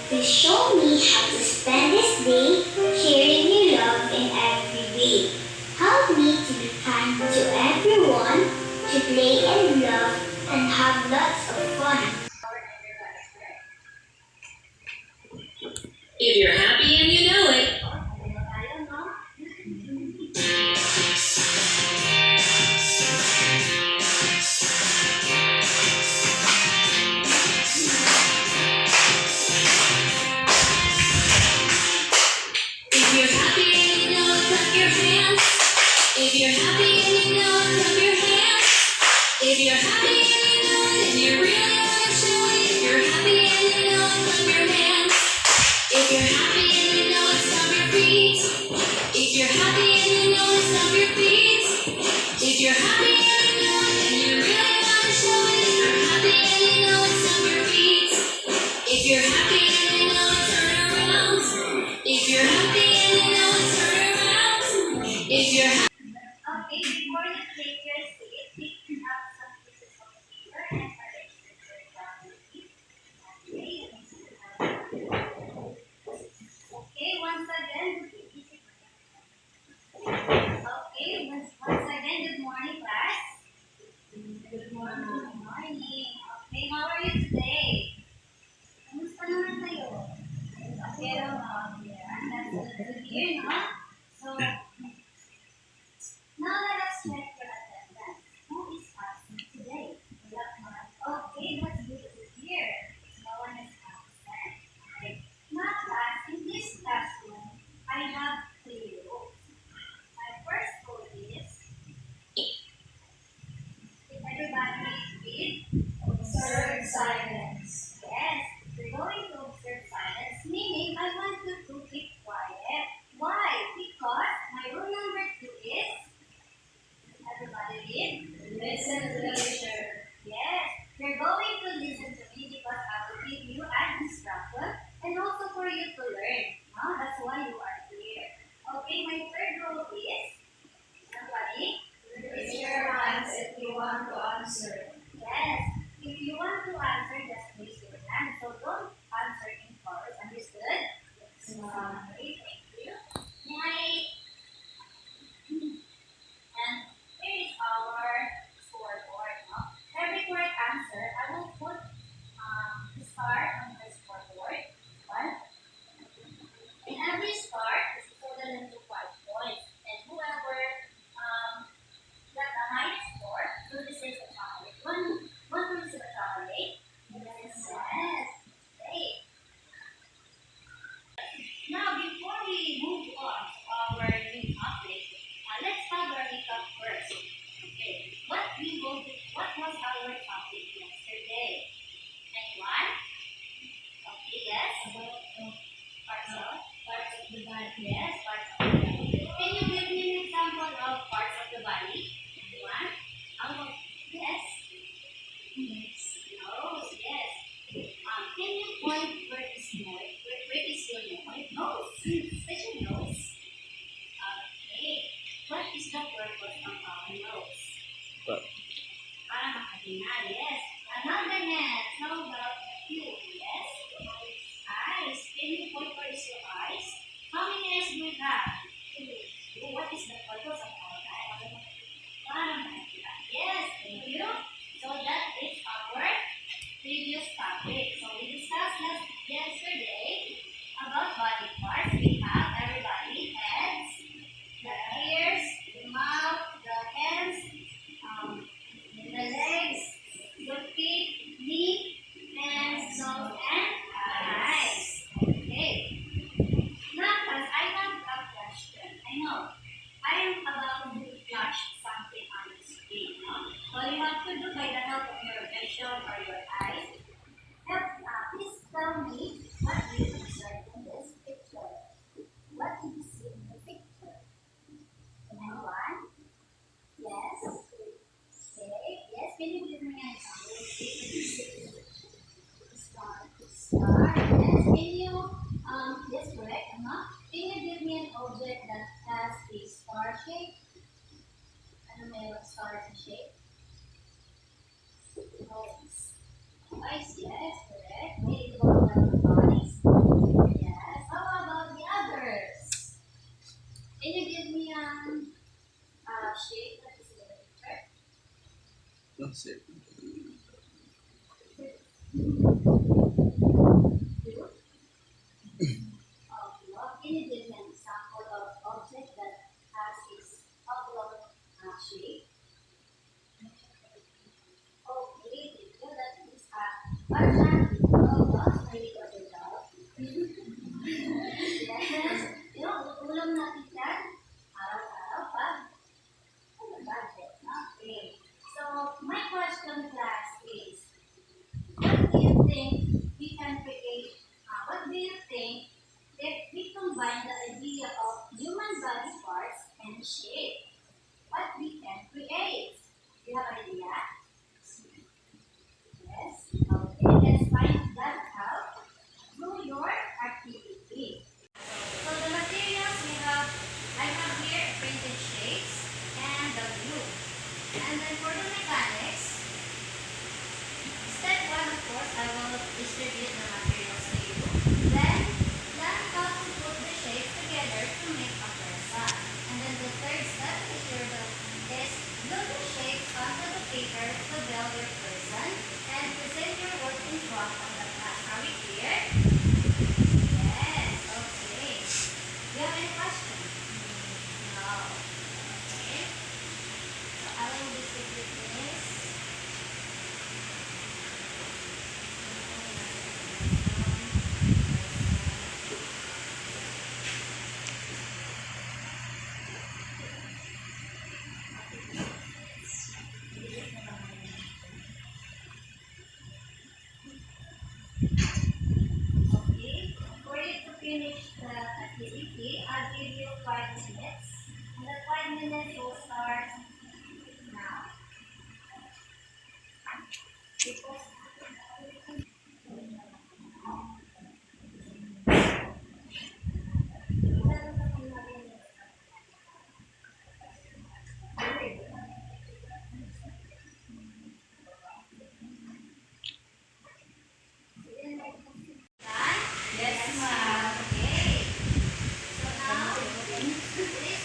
Please show me how to spend this day sharing your love in every way. Help me to be kind to everyone, to play and love, and have lots of fun. If you're happy and you know it, if you're happy and you know it, clap your hands. If you're happy and you know it, clap your hands. If you're happy and you know it, and you really want to show it, if you're happy and you know it, clap your hands. If you're happy and you know it, stomp your feet. If you're happy and you know it, stomp your feet. If you're happy and you know it, and you really want to show it, if you're happy and you know it, stomp your feet. If you're happy and you know it, turn around. If you're happy and you know it, turn around. If you're happy. Okay, before you take your seat, pick up some pieces of paper and arrange them properly. Okay, once again, good morning, class. Good morning. Okay, how are you today? Kamusta naman kayo? Okay, that's good to hear, no? So, now let us check your attendance. Who is absent today? Okay, that's good to hear. No one is absent. Okay. Now, class, in this classroom, I have 3 rules. My first rule is, if everybody read, observe silence. Yes, we're going to observe silence, meaning I want you to keep quiet. Why? Because my rule number 2 is, everybody read, listen to the teacher. Yes, you're going to listen to me because I will give you an instruction and also for you to learn. No? That's why you are here. Okay, my third rule is, somebody, raise your hands if you want to answer. Yes, if you want to answer, just raise your hand. So don't answer in chorus. Understood? Yes. Okay, thank you. And here is our scoreboard. No? Every correct answer, I will put the star on the scoreboard. One. And every star is equivalent to 5 points. And whoever got the highest score will receive a chocolate. One will receive a chocolate. Yes. Okay. Now, before we move on to our new topic, let's have our recap first. Okay. What was our topic yesterday? Anyone? Okay, yes. Parts of the body. Yes, parts of the body. Can you give me an example of parts of the body? Anyone? Yes. Nose. Yes. Can you point where is nose? Where is your nose? Nose. Where's your nose? Okay. What is the purpose of our nose? Para makahinga. Yes. Another next. How about you? Yes. Eyes. Can you point where is your eyes? How many eyes do we have? 2. What is the purpose of our eyes? Para makita. Yes. Thank you. So that is our previous topic. So we discussed yesterday about body parts. We have everybody heads, the ears, the mouth, the hands, the legs, the feet, knee, hands, nose, and eyes. Okay. Now, class, I have a question. I know. I am about to flash something on the screen. No? All you have to do by the help of your vision or your eyes, please tell me what you observe in this picture. What did you see in the picture? Anyone? Yes? Okay. Yes, can you give me an example? Star. Yes, can you, yes, correct, Can you give me an object that has a star shape? Ano may star shape? Eyes, yes, correct. Maybe about the bodies. shape that is in the picture? That's it. Blue? Can you give me an example of object that has its oblong shape? Okay, so that is Arjan. Oh, gosh, really got it out. Yes, yung ulam natin yan, araw-araw pa. Ano budget? Okay. So, my question, class, is, what do you think we can create? What do you think if we combine the idea of human body parts and shape? What we can create? Do you have an idea? Yes. Okay, let's find that out through your activity. So the materials I have here printed shapes and the glue. And then for the mechanics, step one, of course, I will distribute the materials to you. Then, learn how to put the shapes together to make a person. And then the third step is glue the shapes onto the paper to build your person and present your work in front of the class. Are we clear? Yes, okay. Do you have any questions? No. Okay. So I will distribute this. Okay, for you to finish the activity, I'll give you 5 minutes. And the 5 minutes will start now. Because yes, ma'am. Okay. So now, please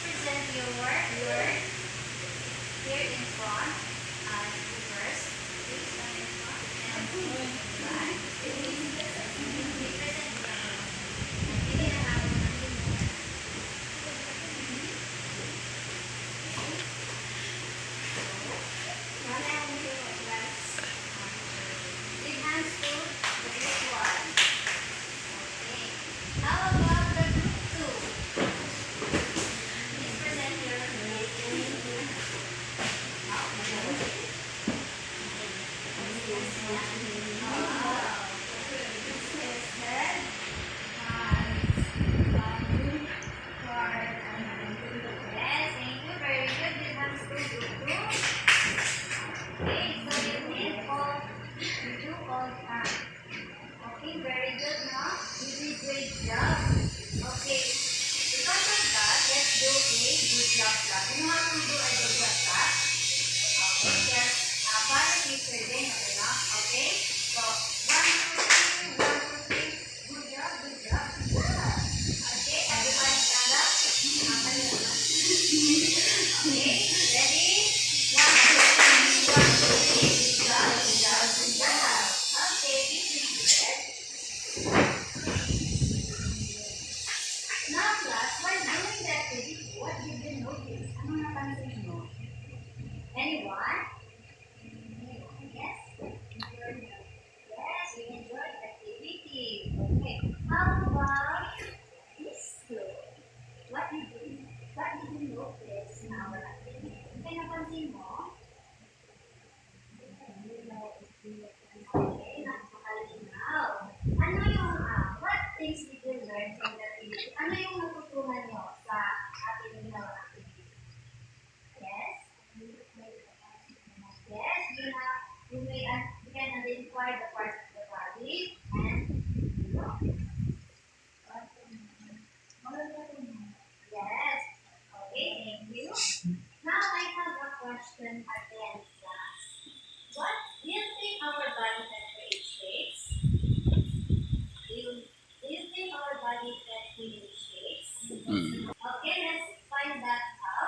present your work here in front. You first. Please stand in front. And front. Please present your work. Give me a hand. Big hands to the group one. Okay. How about the group two? Please present your Yes, thank you. Very good. Big hands to group two. Okay, so you do all okay, very good, no? You did great job. Okay, because of that, let's do a good job class. You know how to do a good job class? Okay, just para teacher din, okay, no? Okay, so 1, 2, 3, 1, 2, 3. Good job, good job, good job. Okay, everybody stand up. Okay, ready? 1, 2, 3, 1, 2, 3. Good job, good job, good job. Okay, this is good. Now, class, while doing the activity, what did you notice? Ano napansin mo? Anyone? Yes? Yes, we enjoyed the activity. Okay. How about this clue? What did you notice in our activity? Kaya napansin mo? Okay, napakalinaw. Ano yung, what things did you learn from the activity? Ano yung natutunan nyo sa ating ginawa activity? Yes? Yes, you can identify the parts of the body and, yes. Okay, thank you. Now I have a question again, class. What do you think our body can create shapes? Do you think our body can create shapes? Okay, let's find that out.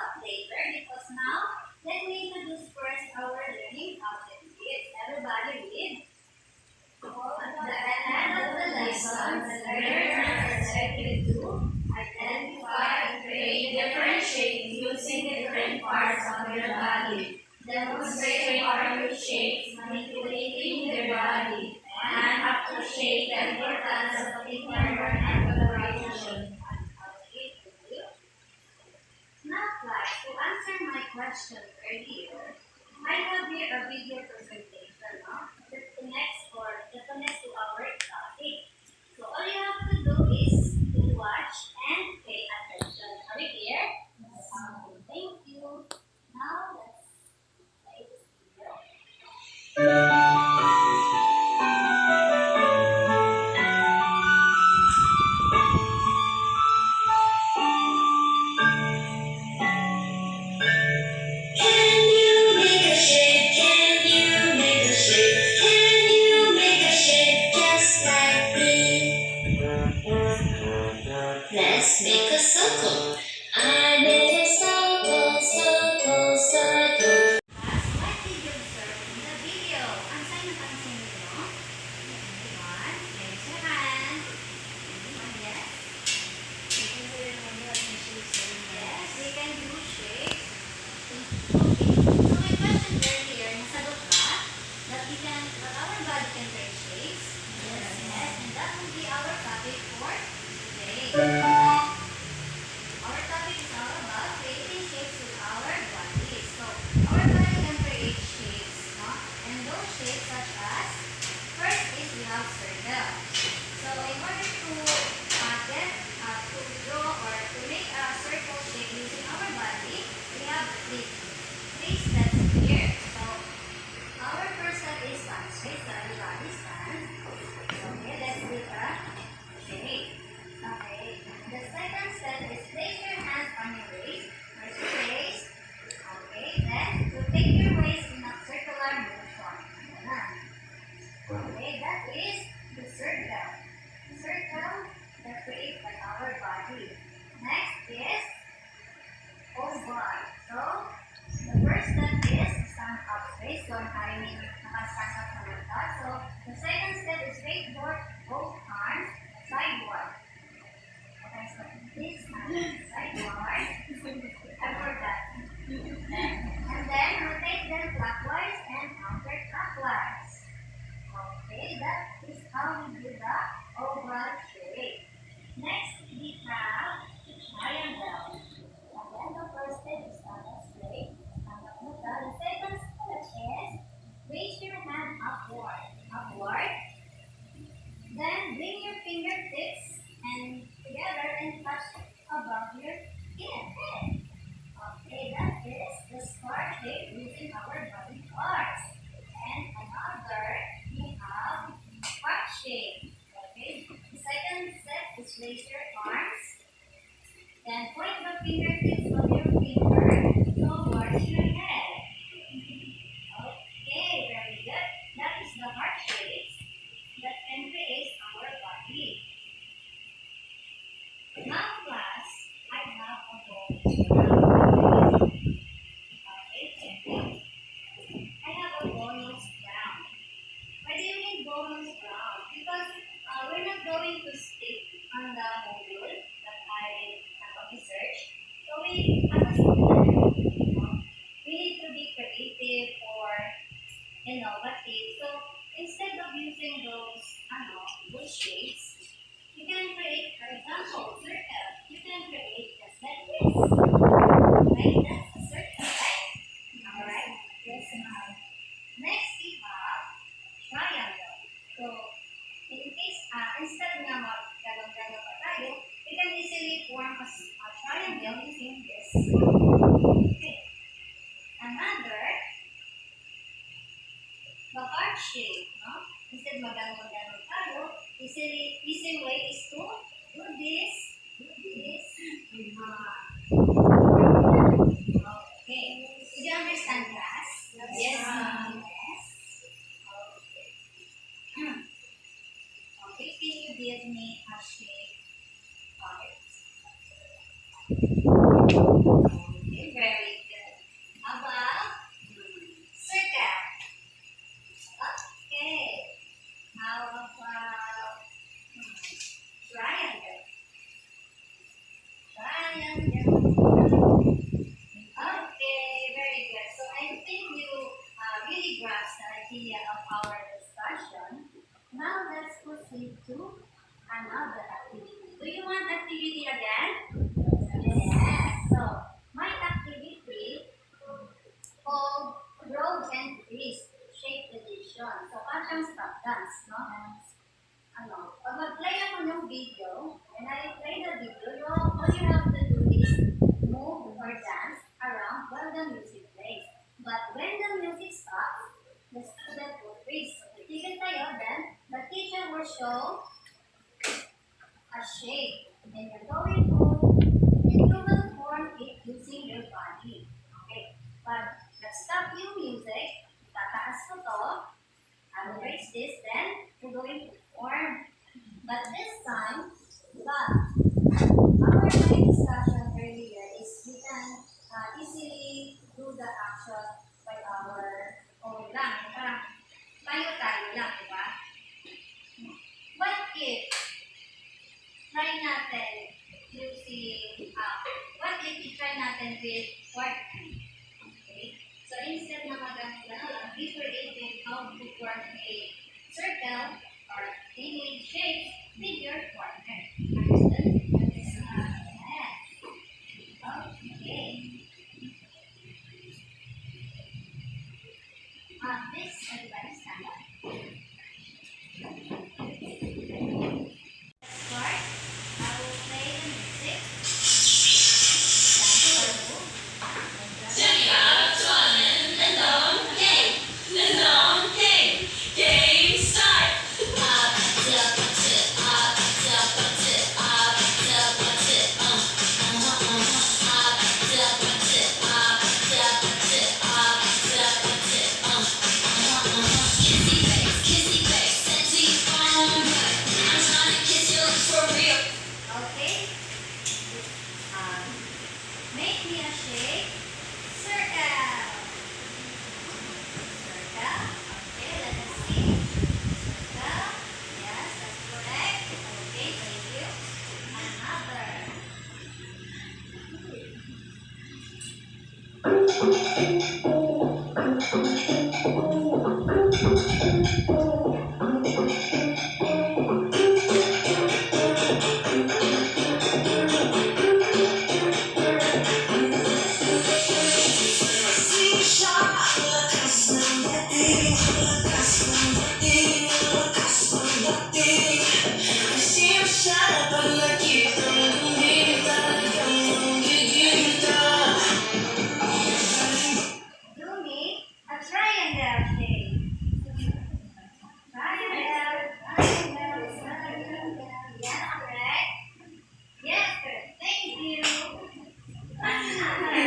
different parts of their body, demonstrating various shapes, manipulating their body, and appreciate the importance of teamwork and collaboration. Now, class, to answer my question earlier, I have here a video presentation, no? That connects to our topic. So all you have to do is to watch and pay attention. Are we clear? Yes. Thank you. Now let's play this video. Can you make a shape? Can you make a shape? Can you make a shape just like me? Let's make a circle. I made a circle, circle, circle. What did you observe in the video? Ang sa'yo napansin niyo? Anyone? Raise your hand. Anyone? Yes? Yes, we can do shapes. Okay. So my question earlier, nasagot ba? That our body can create shapes? Yes. Yes. And that will be our topic for today. Our topic is all about creating shapes with our body. So our body can create shapes, no? And those shapes such as, first is we have circle. So in order to to draw or to make a circle shape using our body, we have three steps here. So our first step is stand straight, so everybody stand. Okay, let's do a shape. Okay. The second step is place your hands on your waist. First your waist. Okay. Then rotate your waist in a circular motion. Ayan. Okay, that is the circle. Circle that creates by our body. Next is oval. So the first step is stand up straight. So I'm naka-stand up naman ka. So the second step is straight both arms sideward. Okay, so this hand sideward. I forgot. And then rotate them clockwise and counterclockwise. Okay, that is how we do the oval shape. Next, we have triangle. Again, the first step is stand up straight. Stand up muta. The second step is raise your hand upward. Upward. Then bring your fingertips and together and touch above your head. Okay, that is the star shape using our body parts. And another, we have heart shape. Okay, the second step is raise your arms. Then point the fingertips of your finger towards your head. Okay, very good. That is the heart shape that can create our body. Now, class, I have a bonus. Okay, check it. I have a bonus round. Why do you need bonus round? Because we're not going to stick on the module that I have researched. So we, as a student, we need to be creative or innovative. So instead of using those shapes, you can create, for example, circle. You can create just like this. Right? That's a circle, right? Alright? Yes, ma'am. Next, we have triangle. So, in case, instead na mag-galong-galong pa tayo, we can easily form a triangle using this. Okay. Another, the heart shape, no? Instead mag-galong-galong tayo, easy way is to do this. Okay. Did you understand, class? Yes, ma'am. Yes. Okay. Okay, can you give me a shape part? Okay, very good. How about circle? Okay. How about triangle? Triangle. Okay. activity again? Yes. So, my activity called Road and Twist Shape Edition. So, parang stop dance, no? Ano, pag mag-play ako ng video, when I play the video, all you have to do is move or dance around while the music plays. But when the music stops, the student will freeze. So, titigil tayo, then the teacher will show a shape. And you're going to, and you will form it using your body. Okay. Pag nag-stop yung music, tataas ko to, I will raise this, then we're going to form. But this time, our main discussion earlier is we can easily do the action by our own lang. Parang tayo-tayo lang, di ba? What if try natin using, what if we try natin with partner? Okay? So instead na magamit lang, we created how to form a circle or any shape with your partner. Understood? Yes. Okay. This, everybody stand up. Start. I will play the music. Game start! Kissy face, sexy phone. I'm trying to kiss you for real. Okay. Make me a shape. Circle. Circle. Okay, let us see. Circle. Yes, that's correct. Okay, thank you. Another. Do me a triangle shape. Triangle. Yes, correct. Yes, correct. Thank you. Another.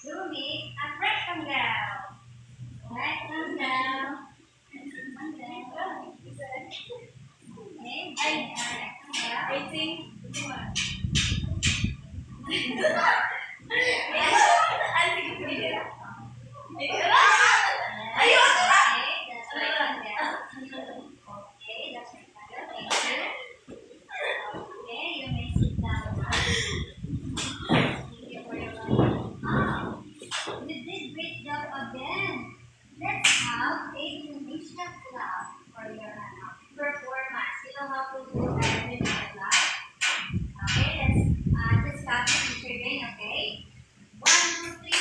Do me a rectangle. Rectangle. Okay. I think yes. I think ayun! Okay, that's rectangle. Okay, that's rectangle. Thank you. Okay, you may sit down now. Thank you for your you did great job again. Let's have a donation clap for your performance. You know how to do a donation clap? Okay, let's clap the teacher again, okay? 1, 2, 3.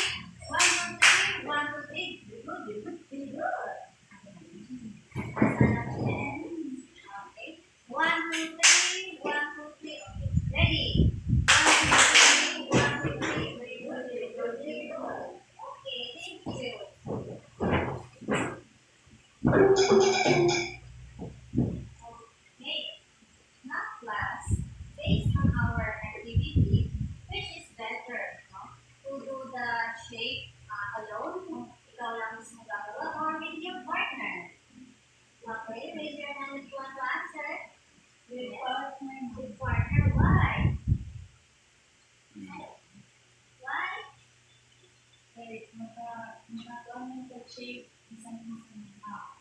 1, 2, 3. 1, 2, 3. Very good, very good, very good. Stand up again. Okay. 1, 2, 3. 1, 2, 3. Okay. Ready? 1, 2, 3. 1, 2, 3. Very good, very good, very good. Okay, thank you. Okay. Now class, based on our activity, which is better, no? To do the shape alone, ikaw lang mismo gagawa, or with your partner. Okay, raise your hand if you want to answer. With partner. With partner, why? Why?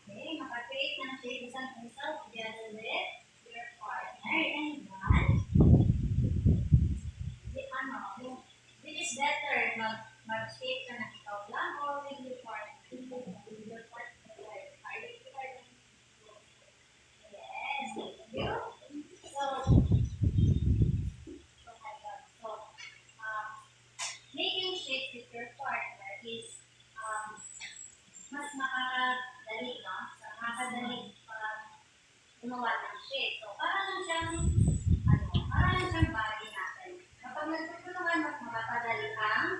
Okay, maka-create shape ka ng ikaw lang or with your partner. With your partner. Yes, thank you. So, making shapes with your partner is mas makakadali, no? So, makakadali gumawa ng shape. So, para lang siyang body natin. Kapag nagtutulungan, mas makakadali ang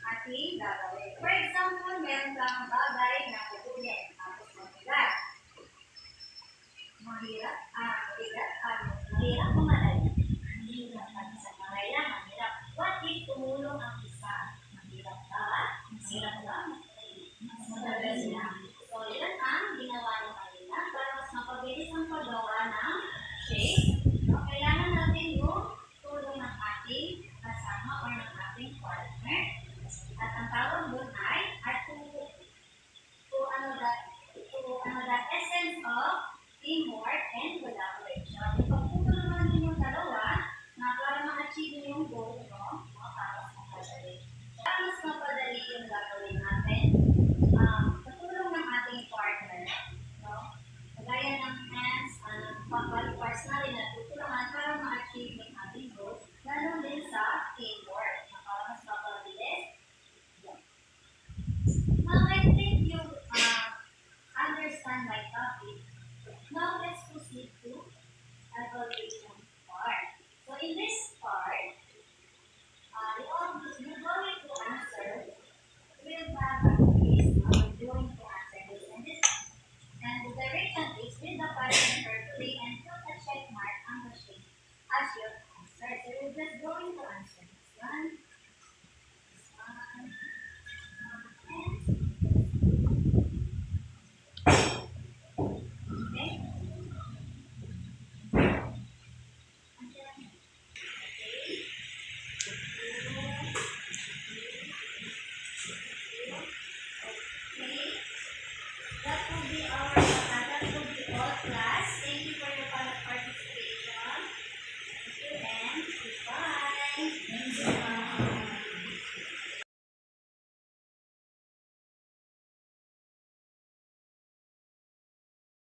ating gagawin. For example, meron kang bagay na kukunin. Tapos mabigat. Mahirap o madali? Mahirap. At sa mga ilan, mahirap. What if tumulong ang isa? Mahirap ba? Mahirap ba? Mas madali lang. So, yun ang ginawa ng kanina para mas mapabilis ang paggawa ng shape. So, kailangan natin yung tulong ng ating kasama o ng ating partner. At ang tawag doon ay the essence of teamwork and collaboration. Yung pagtutulungan din yung dalawa na para ma-achieve yung goal mo, para mas mapadali. Para mas mapadali yung gagawin natin, katulong ng ating partner, no? Kagaya ng hands, body parts na rin natutulungan para ma-achieve yung ating goal, lalo din sa teamwork, na para mas mapabilis. Now, I think you understand my topic. Now, let's proceed to evaluation part. So, in this part, you're going to answer. We'll have a quiz. We're going to answer this and the direction is with the pattern carefully and put a check mark on the shape as your answer. So, we're just going to answer this one.